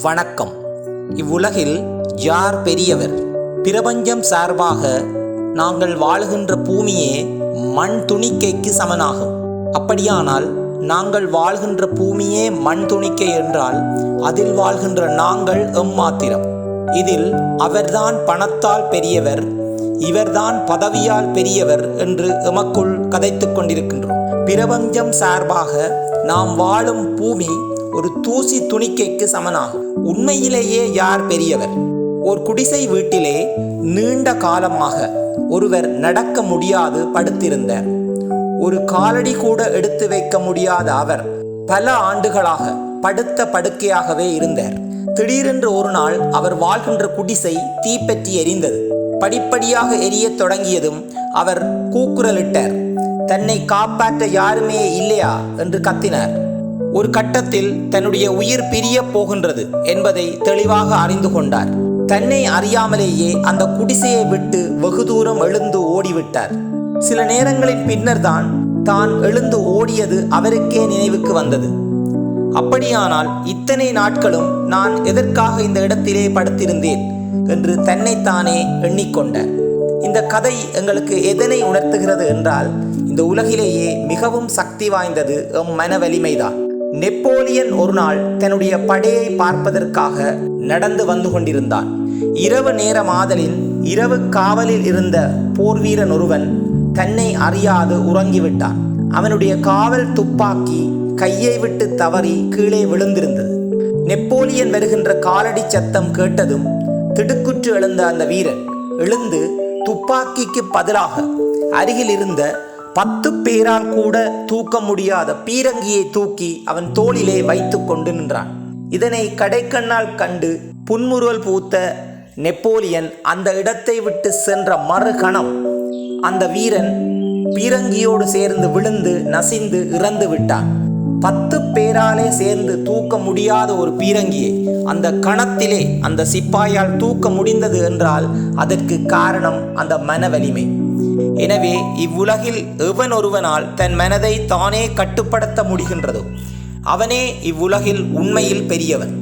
வணக்கம். இவ்வுலகில் யார் பெரியவர்? பிரபஞ்சம் சார்பாக நாங்கள் வாழுகின்ற பூமியே மண் துணிக்கைக்கு சமனாகும். அப்படியானால் நாங்கள் வாழ்கின்ற பூமியே மண் துணிக்கை என்றால் அதில் வாழ்கின்ற நாங்கள் எம்மாத்திரம்? இதில் அவர்தான் பணத்தால் பெரியவர், இவர்தான் பதவியால் பெரியவர் என்று எமக்குள் கதைத்துக் கொண்டிருக்கின்றோம். பிரபஞ்சம் சார்பாக நாம் வாழும் பூமி ஒரு தூசி துணிக்கைக்கு சமனாகும். உண்மையிலேயே யார் பெரியவர்? ஒரு குடிசை வீட்டிலே நீண்ட காலமாக ஒருவர் நடக்க முடியாது படுத்திருந்தார். ஒரு காலடி கூட எடுத்து வைக்க முடியாத அவர் பல ஆண்டுகளாக படுத்த படுக்கையாகவே இருந்தார். திடீரென்று ஒரு நாள் அவர் வாழ்கின்ற குடிசை தீப்பற்றி எரிந்தது. படிப்படியாக எரியத் தொடங்கியதும் அவர் கூக்குரலிட்டார். தன்னை காப்பாற்ற யாருமே இல்லையா என்று கத்தினார். ஒரு கட்டத்தில் தன்னுடைய உயிர் பிரிய போகின்றது என்பதை தெளிவாக அறிந்து கொண்டார். தன்னை அறியாமலேயே அந்த குடிசையை விட்டு வெகு தூரம் எழுந்து ஓடிவிட்டார். சில நேரங்களின் பின்னர் தான் எழுந்து ஓடியது அவருக்கே நினைவுக்கு வந்தது. அப்படியானால் இத்தனை நாட்களும் நான் எதற்காக இந்த இடத்திலே படுத்திருந்தேன் என்று தன்னைத்தானே எண்ணிக்கொண்டார். இந்த கதை எங்களுக்கு எதனை உணர்த்துகிறது என்றால், இந்த உலகிலேயே மிகவும் சக்தி வாய்ந்தது எம் மன வலிமைதான். நெப்போலியன் ஒரு நாள் தன்னுடைய படையை பார்ப்பதற்காக நடந்து வந்து கொண்டிருந்தான். இரவு நேரமாதலின் இரவு காவலில் இருந்த போர் வீரன் ஒருவன் தன்னை அறியாது உறங்கிவிட்டான். அவனுடைய காவல் துப்பாக்கி கையை விட்டு தவறி கீழே விழுந்திருந்தது. நெப்போலியன் வருகின்ற காலடி சத்தம் கேட்டதும் திடுக்குற்று எழுந்த அந்த வீரன் எழுந்து துப்பாக்கிக்கு பதிலாக அருகில் இருந்த 10 பேரால் கூட தூக்க முடியாத பீரங்கியை தூக்கி அவன் தோளிலே வைத்து கொண்டு நின்றான். இதனை கடைக்கண்ணால் கண்டு புன்முறுவல் பூத்த நெப்போலியன் அந்த இடத்தை விட்டு சென்ற மறுகணம் அந்த வீரன் பீரங்கியோடு சேர்ந்து விழுந்து நசிந்து இறந்து விட்டான். 10 பேராலே சேர்ந்து தூக்க முடியாத ஒரு பீரங்கியை அந்த கணத்திலே அந்த சிப்பாயால் தூக்க முடிந்தது என்றால் அதற்கு காரணம் அந்த மன வலிமை. எனவே இவ்வுலகில் எவன் ஒருவனால் தன் மனதை தானே கட்டுப்படுத்த முடிகின்றதோ அவனே இவ்வுலகில் உண்மையில் பெரியவன்.